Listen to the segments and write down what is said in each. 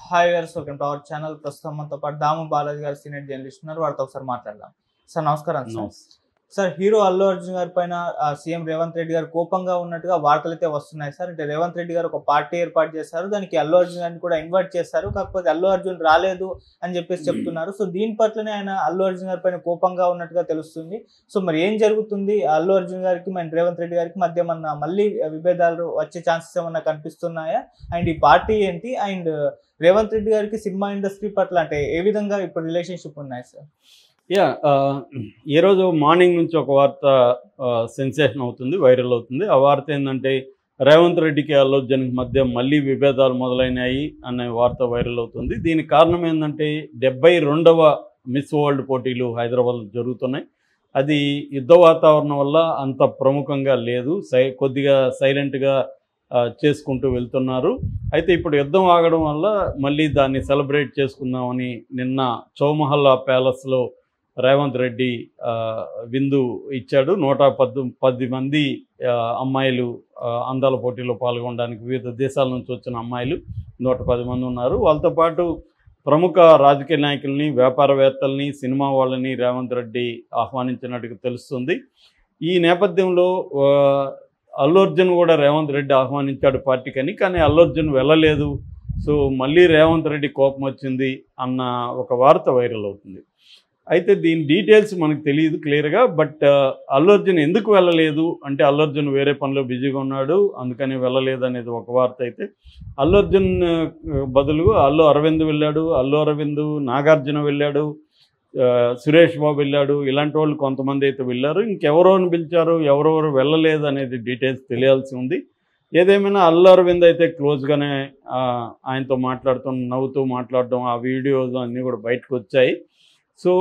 Hi viewers, welcome to our channel. ప్రస్తుతం మనతో పాటు దాము బాలాజీ గారు సీనియర్ జర్నలిస్ట్ ఉన్నారు. వారితో ఒకసారి మాట్లాడదాం. సార్ నమస్కారం. సార్ హీరో అల్లు అర్జున్ గారి పైన సీఎం రేవంత్ రెడ్డి గారు కోపంగా ఉన్నట్టుగా వార్తలు అయితే వస్తున్నాయి సార్. అంటే రేవంత్ రెడ్డి గారు ఒక పార్టీ ఏర్పాటు చేశారు, దానికి అల్లు అర్జున్ గారిని కూడా ఇన్వైట్ చేశారు. కాకపోతే అల్లు అర్జున్ రాలేదు అని చెప్పేసి చెప్తున్నారు. సో దీని పట్లనే ఆయన అల్లు అర్జున్ గారి పైన కోపంగా ఉన్నట్టుగా తెలుస్తుంది. సో మరి ఏం జరుగుతుంది? అల్లు అర్జున్ గారికి మన రేవంత్ రెడ్డి గారికి మధ్య ఏమన్నా మళ్ళీ విభేదాలు వచ్చే ఛాన్సెస్ ఏమన్నా కనిపిస్తున్నాయా? అండ్ ఈ పార్టీ ఏంటి? అండ్ రేవంత్ రెడ్డి గారికి సినిమా ఇండస్ట్రీ పట్ల అంటే ఏ విధంగా ఇప్పుడు రిలేషన్షిప్ ఉన్నాయి సార్? ఈరోజు మార్నింగ్ నుంచి ఒక వార్త సెన్సేషన్ అవుతుంది, వైరల్ అవుతుంది. ఆ వార్త ఏంటంటే రేవంత్ రెడ్డికి అల్లు అర్జున్కి మధ్య మళ్ళీ విభేదాలు మొదలైనాయి అనే వార్త వైరల్ అవుతుంది. దీనికి కారణం ఏంటంటే 72వ మిస్ వరల్డ్ పోటీలు హైదరాబాద్లో జరుగుతున్నాయి. అది యుద్ధ వాతావరణం వల్ల అంత ప్రముఖంగా లేదు, కొద్దిగా సైలెంట్గా చేసుకుంటూ వెళ్తున్నారు. అయితే ఇప్పుడు యుద్ధం ఆగడం వల్ల మళ్ళీ దాన్ని సెలబ్రేట్ చేసుకుందామని నిన్న చౌమహల్లా ప్యాలెస్లో రేవంత్ రెడ్డి విందు ఇచ్చాడు. 110 మంది అమ్మాయిలు అందాల పోటీలో పాల్గొనడానికి వివిధ దేశాల నుంచి వచ్చిన అమ్మాయిలు 110 మంది ఉన్నారు. వాళ్ళతో పాటు ప్రముఖ రాజకీయ నాయకుల్ని, వ్యాపారవేత్తల్ని, సినిమా వాళ్ళని రేవంత్ రెడ్డి ఆహ్వానించినట్టుగా తెలుస్తుంది. ఈ నేపథ్యంలో అల్లు అర్జున్ కూడా రేవంత్ రెడ్డి ఆహ్వానించాడు పార్టీకని, కానీ అల్లు అర్జున్ వెళ్ళలేదు. సో మళ్ళీ రేవంత్ రెడ్డి కోపం వచ్చింది అన్న ఒక వార్త వైరల్ అవుతుంది. అయితే దీని డీటెయిల్స్ మనకు తెలియదు క్లియర్గా. బట్ అల్లు అర్జున్ ఎందుకు వెళ్ళలేదు అంటే అల్లు అర్జున్ వేరే పనిలో బిజీగా ఉన్నాడు, అందుకని వెళ్ళలేదు అనేది ఒక వార్త. అయితే అల్లు అర్జున్ బదులుగా అల్లు అరవింద్ వెళ్ళాడు, అల్లు అరవింద్, నాగార్జున వెళ్ళాడు, సురేష్ బాబు వెళ్ళాడు. ఇలాంటి వాళ్ళు కొంతమంది అయితే వెళ్ళారు. ఇంకెవరోని పిలిచారు, ఎవరెవరు వెళ్ళలేదు అనేది డీటెయిల్స్ తెలియాల్సి ఉంది. ఏదేమైనా అల్లు అరవింద్ అయితే క్లోజ్గానే ఆయనతో నవ్వుతూ మాట్లాడడం, ఆ వీడియోస్ అన్నీ కూడా బయటకు వచ్చాయి. సో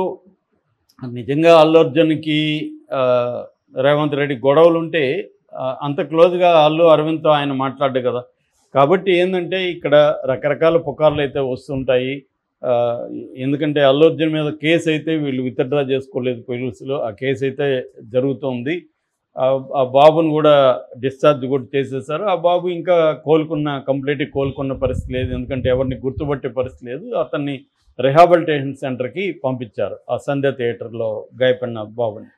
నిజంగా అల్లు అర్జున్కి రేవంత్ రెడ్డి గొడవలు ఉంటే అంత క్లోజ్గా అల్లు అరవింద్తో ఆయన మాట్లాడ్డు కదా. కాబట్టి ఏంటంటే ఇక్కడ రకరకాల పుకార్లు అయితే వస్తుంటాయి. ఎందుకంటే అల్లు అర్జున్ మీద కేసు అయితే వీళ్ళు విత్డ్రా చేసుకోలేదు పోలీసులు, ఆ కేసు అయితే జరుగుతుంది. ఆ బాబును కూడా డిశ్చార్జ్ కూడా చేసేసారు. ఆ బాబు ఇంకా కంప్లీట్గా కోలుకున్న పరిస్థితి లేదు, ఎందుకంటే ఎవరిని గుర్తుపట్టే పరిస్థితి లేదు. అతన్ని రిహాబిలిటేషన్ సెంటర్కి పంపించారు, ఆ సంధ్య థియేటర్లో గాయపడిన బాబుని.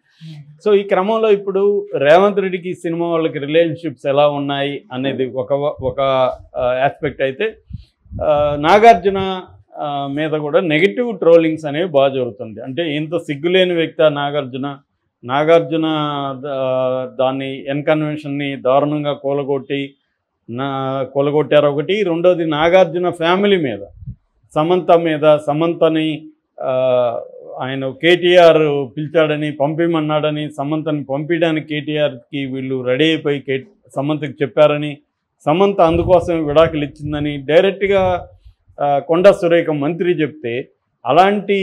సో ఈ క్రమంలో ఇప్పుడు రేవంత్ రెడ్డికి సినిమా వాళ్ళకి రిలేషన్షిప్స్ ఎలా ఉన్నాయి అనేది ఒక ఆస్పెక్ట్ అయితే, నాగార్జున మీద కూడా నెగిటివ్ ట్రోలింగ్స్ అనేవి బాగా జరుగుతుంది. అంటే ఇంత సిగ్గులేని వ్యక్తి నాగార్జున దాన్ని ఎన్కన్వెన్షన్ని దారుణంగా కూలగొట్టారు ఒకటి. రెండోది నాగార్జున ఫ్యామిలీ మీద, సమంతని ఆయన కేటీఆర్ పిలిచాడని, పంపిమన్నాడని, సమంతని పంపించడానికి కేటీఆర్కి వీళ్ళు రెడీ అయిపోయి సమంతకి చెప్పారని, సమంత అందుకోసం విడాకులు ఇచ్చిందని డైరెక్ట్గా కొండా సురేఖ మంత్రి చెప్తే, అలాంటి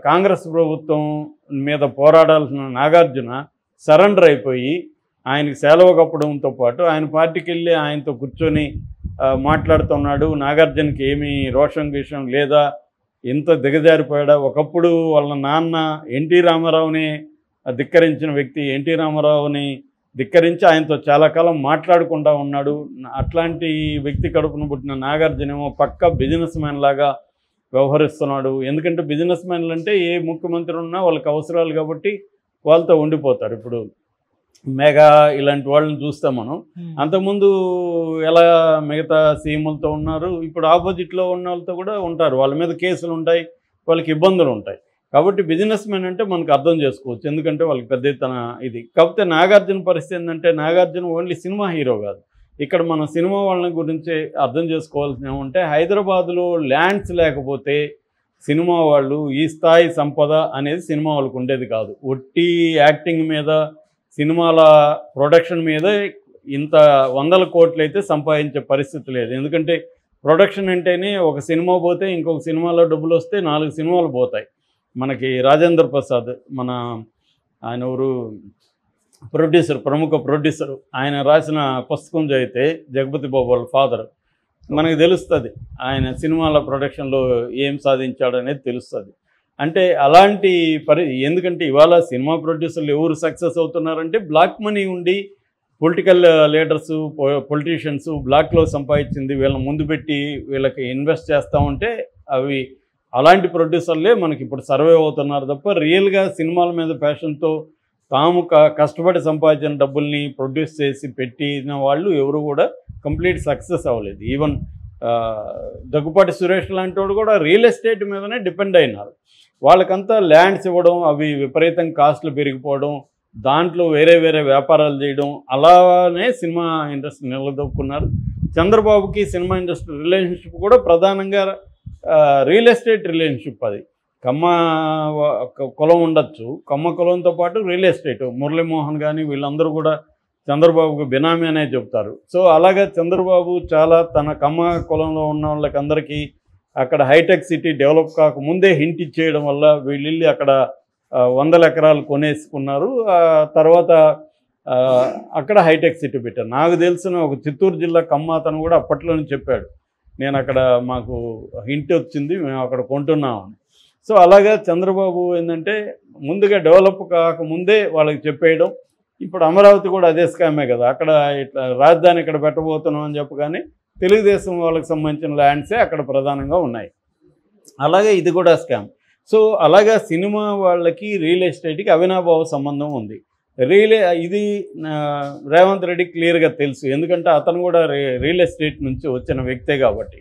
కాంగ్రెస్ ప్రభుత్వం మీద పోరాడాల్సిన నాగార్జున సరెండర్ అయిపోయి ఆయనకి సెలవు కప్పడంతో పాటు ఆయన పార్టీకి వెళ్ళి ఆయనతో కూర్చొని మాట్లాడుతున్నాడు. నాగార్జునకి ఏమీ రోషం గీషం లేదా, ఎంత దిగజారిపోయాడా. ఒకప్పుడు వాళ్ళ నాన్న ఎన్టీ రామారావుని ధిక్కరించిన వ్యక్తి, ఎన్టీ రామారావుని ధిక్కరించి ఆయనతో చాలా కాలం మాట్లాడకుండా ఉన్నాడు. అట్లాంటి వ్యక్తి కడుపును పుట్టిన నాగార్జున ఏమో పక్కా బిజినెస్ మ్యాన్ లాగా వ్యవహరిస్తున్నాడు. ఎందుకంటే బిజినెస్ మ్యాన్లు అంటే ఏ ముఖ్యమంత్రి ఉన్నా వాళ్ళకి అవసరాలు కాబట్టి వాళ్ళతో ఉండిపోతారు. ఇప్పుడు మెగా ఇలాంటి వాళ్ళని చూస్తాం మనం. అంతకుముందు ఎలా మిగతా సీఎంలతో ఉన్నారు, ఇప్పుడు ఆపోజిట్లో ఉన్న వాళ్ళతో కూడా ఉంటారు. వాళ్ళ మీద కేసులు ఉంటాయి, వాళ్ళకి ఇబ్బందులు ఉంటాయి. కాబట్టి బిజినెస్ మ్యాన్ అంటే మనకు అర్థం చేసుకోవచ్చు, ఎందుకంటే వాళ్ళకి పెద్ద ఎత్తున ఇది. కాకపోతే నాగార్జున పరిస్థితి ఏంటంటే, నాగార్జున ఓన్లీ సినిమా హీరో కాదు. ఇక్కడ మన సినిమా వాళ్ళని గురించి అర్థం చేసుకోవాల్సిన ఏమంటే, హైదరాబాద్లో ల్యాండ్స్ లేకపోతే సినిమా వాళ్ళు ఈ స్థాయి సంపద అనేది సినిమా వాళ్ళకు ఉండేది కాదు. ఒట్టి యాక్టింగ్ మీద, సినిమాల ప్రొడక్షన్ మీద ఇంత 100 కోట్లు అయితే సంపాదించే పరిస్థితి లేదు. ఎందుకంటే ప్రొడక్షన్ అంటేనే ఒక సినిమా పోతే ఇంకొక సినిమాలో డబ్బులు వస్తే 4 సినిమాలు పోతాయి. మనకి రాజేంద్ర ప్రసాద్, ఆయన ఊరు ప్రముఖ ప్రొడ్యూసరు, ఆయన రాసిన పుస్తకం చదివితే జగపతి బాబు వాళ్ళ ఫాదర్, మనకు తెలుస్తుంది ఆయన సినిమాల ప్రొడక్షన్లో ఏం సాధించాడు అనేది తెలుస్తుంది. అంటే అలాంటి ఎందుకంటే ఇవాళ సినిమా ప్రొడ్యూసర్లు ఎవరు సక్సెస్ అవుతున్నారంటే బ్లాక్ మనీ ఉండి పొలిటికల్ లీడర్స్, పొలిటీషియన్స్ బ్లాక్లో సంపాదించింది వీళ్ళని ముందు పెట్టి వీళ్ళకి ఇన్వెస్ట్ చేస్తూ ఉంటే అవి అలాంటి ప్రొడ్యూసర్లే మనకి ఇప్పుడు సర్వే అవుతున్నారు తప్ప రియల్గా సినిమాల మీద ప్యాషన్తో తాము కష్టపడి సంపాదించిన డబ్బుల్ని ప్రొడ్యూస్ చేసి పెట్టిన వాళ్ళు ఎవరు కూడా కంప్లీట్ సక్సెస్ అవ్వలేదు. ఈవెన్ దగ్గుపాటి సురేష్ లాంటి వాడు కూడా రియల్ ఎస్టేట్ మీదనే డిపెండ్ అయినారు. వాళ్ళకంతా ల్యాండ్స్ ఇవ్వడం, అవి విపరీతం కాస్ట్లు పెరిగిపోవడం, దాంట్లో వేరే వేరే వ్యాపారాలు చేయడం, అలానే సినిమా ఇండస్ట్రీ నిలదొక్కున్నారు. చంద్రబాబుకి సినిమా ఇండస్ట్రీ రిలేషన్షిప్ కూడా ప్రధానంగా రియల్ ఎస్టేట్ రిలేషన్షిప్. అది కమ్మ కులం ఉండొచ్చు, కమ్మ కులంతో పాటు రియల్ ఎస్టేట్. మురళీమోహన్ కానీ వీళ్ళందరూ కూడా చంద్రబాబుకు బినామీ అనే చెప్తారు. సో అలాగా చంద్రబాబు చాలా తన కమ్మ కులంలో ఉన్న వాళ్ళకందరికీ అక్కడ హైటెక్ సిటీ డెవలప్ కాకముందే హింట్ ఇచ్చేయడం వల్ల వీళ్ళు అక్కడ 100 ఎకరాలు కొనేసుకున్నారు. తర్వాత అక్కడ హైటెక్ సిటీ పెట్టారు. నాకు తెలిసిన ఒక చిత్తూరు జిల్లా కమ్మ అతను కూడా అప్పట్లోనే చెప్పాడు, నేను అక్కడ మాకు హింట్ వచ్చింది, మేము అక్కడ కొంటున్నామని. సో అలాగా చంద్రబాబు ఏంటంటే ముందుగా డెవలప్ కాకముందే వాళ్ళకి చెప్పేయడం. ఇప్పుడు అమరావతి కూడా అదే స్కామే కదా, అక్కడ ఇట్లా రాజధాని ఇక్కడ పెట్టబోతున్నాం అని చెప్పగానే తెలుగుదేశం వాళ్ళకి సంబంధించిన ల్యాండ్సే అక్కడ ప్రధానంగా ఉన్నాయి. అలాగే ఇది కూడా స్కామ్. సో అలాగా సినిమా వాళ్ళకి రియల్ ఎస్టేట్కి అవినాభావ సంబంధం ఉంది. ఇది రేవంత్ రెడ్డి క్లియర్గా తెలుసు, ఎందుకంటే అతను కూడా రియల్ ఎస్టేట్ నుంచి వచ్చిన వ్యక్తే కాబట్టి.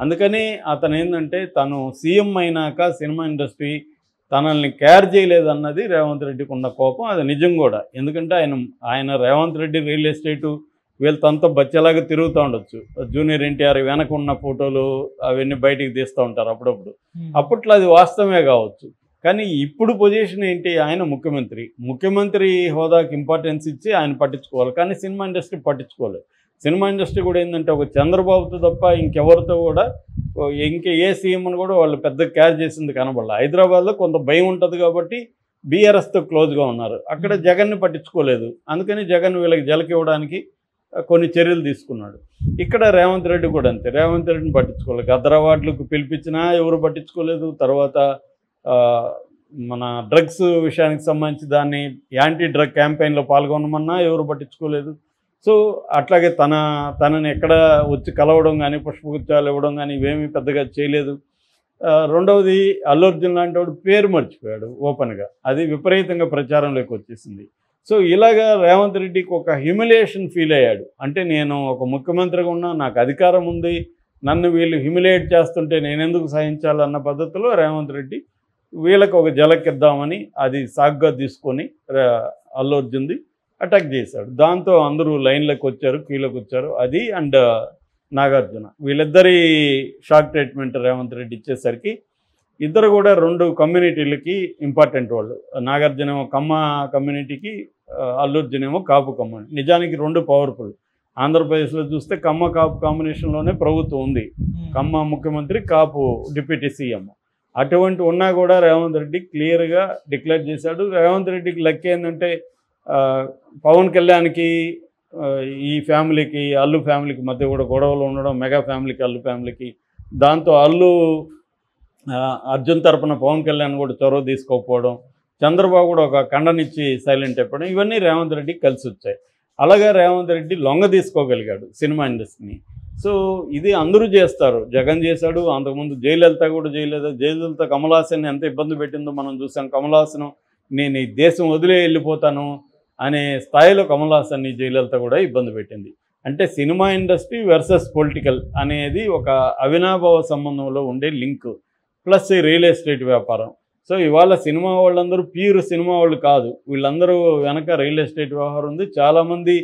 అందుకని అతను ఏంటంటే తను సీఎం అయినాక సినిమా ఇండస్ట్రీ తనల్ని కేర్ చేయలేదన్నది రేవంత్ రెడ్డికి ఉన్న కోపం. అది నిజం కూడా, ఎందుకంటే ఆయన రేవంత్ రెడ్డి రియల్ ఎస్టేటు వీళ్ళతో బచ్చలాగా తిరుగుతూ ఉండొచ్చు. జూనియర్ ఎన్టీఆర్ వెనక ఉన్న ఫోటోలు అవన్నీ బయటికి తీస్తూ ఉంటారు అప్పుడప్పుడు. అప్పట్లో అది వాస్తవమే కావచ్చు, కానీ ఇప్పుడు పొజిషన్ ఏంటి, ఆయన ముఖ్యమంత్రి హోదాకి ఇంపార్టెన్స్ ఇచ్చి ఆయన పట్టించుకోవాలి, కానీ సినిమా ఇండస్ట్రీ పట్టించుకోలేదు. సినిమా ఇండస్ట్రీ కూడా ఏంటంటే ఒక చంద్రబాబుతో తప్ప ఇంకెవరితో కూడా ఏ సీఎంని కూడా వాళ్ళు పెద్ద కేర్ చేసింది కనబడాలి. హైదరాబాద్లో కొంత భయం ఉంటుంది కాబట్టి బీఆర్ఎస్తో క్లోజ్గా ఉన్నారు, అక్కడ జగన్ని పట్టించుకోలేదు. అందుకని జగన్ వీళ్ళకి జలకి ఇవ్వడానికి కొన్ని చర్యలు తీసుకున్నాడు. ఇక్కడ రేవంత్ రెడ్డి కూడా అంతే, రేవంత్ రెడ్డిని పట్టించుకోలేదు. గద్దర్ అవార్డులకు పిలిపించినా ఎవరు పట్టించుకోలేదు. తర్వాత మన డ్రగ్స్ విషయానికి సంబంధించి దాన్ని యాంటీ డ్రగ్ క్యాంపెయిన్లో పాల్గొనమన్నా ఎవరు పట్టించుకోలేదు. సో అట్లాగే తనని ఎక్కడ వచ్చి కలవడం కానీ పుష్పగుచ్చాలు ఇవ్వడం కానీ ఇవేమీ పెద్దగా చేయలేదు. రెండవది అల్లు అర్జున్ లాంటి వాడు పేరు మర్చిపోయాడు ఓపెన్గా, అది విపరీతంగా ప్రచారంలోకి వచ్చేసింది. సో ఇలాగా రేవంత్ రెడ్డికి ఒక హ్యూమిలియేషన్ ఫీల్ అయ్యాడు. అంటే నేను ఒక ముఖ్యమంత్రిగా ఉన్నా, నాకు అధికారం ఉంది, నన్ను వీళ్ళు హ్యూమిలియేట్ చేస్తుంటే నేనెందుకు సహించాలన్న పద్ధతిలో రేవంత్ రెడ్డి వీళ్ళకి ఒక జలకిద్దామని అది సాగ్గా తీసుకొని అల్లు అర్జున్ది అటాక్ చేశాడు. దాంతో అందరూ లైన్లోకి వచ్చారు, క్యూలోకి వచ్చారు. అది అండ్ నాగార్జున వీళ్ళిద్దరి షాక్ ట్రీట్మెంట్ రేవంత్ రెడ్డి ఇచ్చేసరికి ఇద్దరు కూడా 2 కమ్యూనిటీలకి ఇంపార్టెంట్ వాళ్ళు. నాగార్జున ఏమో కమ్మ కమ్యూనిటీకి, అల్లు అర్జున్ ఏమో కాపు కమ్యూనిటీ. నిజానికి 2 పవర్ఫుల్. ఆంధ్రప్రదేశ్లో చూస్తే కమ్మ కాపు కాంబినేషన్లోనే ప్రభుత్వం ఉంది, కమ్మ ముఖ్యమంత్రి, కాపు డిప్యూటీ సీఎం. అటువంటి ఉన్నా కూడా రేవంత్ రెడ్డి క్లియర్గా డిక్లేర్ చేశాడు. రేవంత్ రెడ్డికి లెక్క ఏంటంటే పవన్ కళ్యాణ్కి ఈ ఫ్యామిలీకి అల్లు ఫ్యామిలీకి మధ్య కూడా గొడవలు ఉండడం, మెగా ఫ్యామిలీకి అల్లు ఫ్యామిలీకి, దాంతో అల్లు అర్జున్ తరపున పవన్ కళ్యాణ్ కూడా చొరవ తీసుకోకపోవడం, చంద్రబాబు కూడా ఒక ఖండనిచ్చి సైలెంట్ అయిపోవడం, ఇవన్నీ రేవంత్ రెడ్డికి కలిసి వచ్చాయి. అలాగే రేవంత్ రెడ్డి లొంగ తీసుకోగలిగాడు సినిమా ఇండస్ట్రీని. సో ఇది అందరూ చేస్తారు, జగన్ చేశాడు, అంతకుముందు జయలలిత కూడా చేయలేదు. జయలలిత కమల్ హాసన్ ఎంత ఇబ్బంది పెట్టిందో మనం చూసాం. కమల్ హాసన్ నేను ఈ దేశం వదిలే వెళ్ళిపోతాను అనే స్థాయిలో కమల్ హాసన్ని జయలలిత కూడా ఇబ్బంది పెట్టింది. అంటే సినిమా ఇండస్ట్రీ వర్సెస్ పొలిటికల్ అనేది ఒక అవినాభావ సంబంధంలో ఉండే లింక్, ప్లస్ రియల్ ఎస్టేట్ వ్యాపారం. సో ఇవాళ సినిమా వాళ్ళందరూ ప్యూర్ సినిమా వాళ్ళు కాదు, వీళ్ళందరూ వెనక రియల్ ఎస్టేట్ వ్యవహారం ఉంది. చాలామంది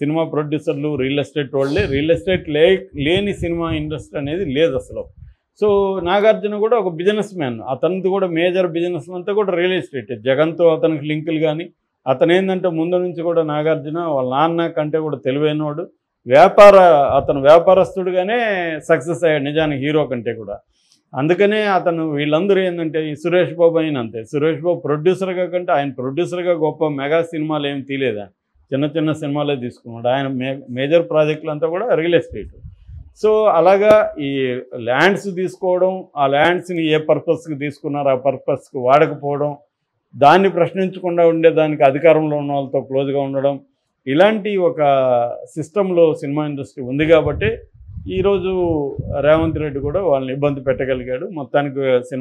సినిమా ప్రొడ్యూసర్లు రియల్ ఎస్టేట్ వాళ్ళే. రియల్ ఎస్టేట్ లేని సినిమా ఇండస్ట్రీ అనేది లేదు అసలు. సో నాగార్జున కూడా ఒక బిజినెస్ మ్యాన్, అతనిది కూడా మేజర్ బిజినెస్ అంతా కూడా రియల్ ఎస్టేట్. జగన్తో అతనికి లింకులు కానీ, అతను ఏంటంటే ముందు నుంచి కూడా నాగార్జున వాళ్ళ నాన్న కంటే కూడా తెలివైనవాడు, అతను వ్యాపారస్తుడుగానే సక్సెస్ అయ్యాడు నిజానికి హీరో కంటే కూడా. అందుకనే అతను వీళ్ళందరూ ఏంటంటే ఈ సురేష్ బాబు అయిన అంతే, సురేష్ బాబు ప్రొడ్యూసర్గా కంటే ఆయన ప్రొడ్యూసర్గా గొప్ప మెగా సినిమాలు ఏమి తీయలేదా, చిన్న చిన్న సినిమాలే తీసుకున్నాడు. ఆయన మేజర్ ప్రాజెక్టులు అంతా కూడా రియల్ ఎస్టేట్. సో అలాగా ఈ ల్యాండ్స్ తీసుకోవడం, ఆ ల్యాండ్స్ని ఏ పర్పస్కి తీసుకున్నారో ఆ పర్పస్కి వాడకపోవడం, దాన్ని ప్రశ్నించకుండా ఉండేదానికి అధికారంలో ఉన్న వాళ్ళతో క్లోజ్గా ఉండడం, ఇలాంటి ఒక సిస్టంలో సినిమా ఇండస్ట్రీ ఉంది కాబట్టి ఈరోజు రేవంత్ రెడ్డి కూడా వాళ్ళని ఇబ్బంది పెట్టగలిగాడు. మొత్తానికి సినిమా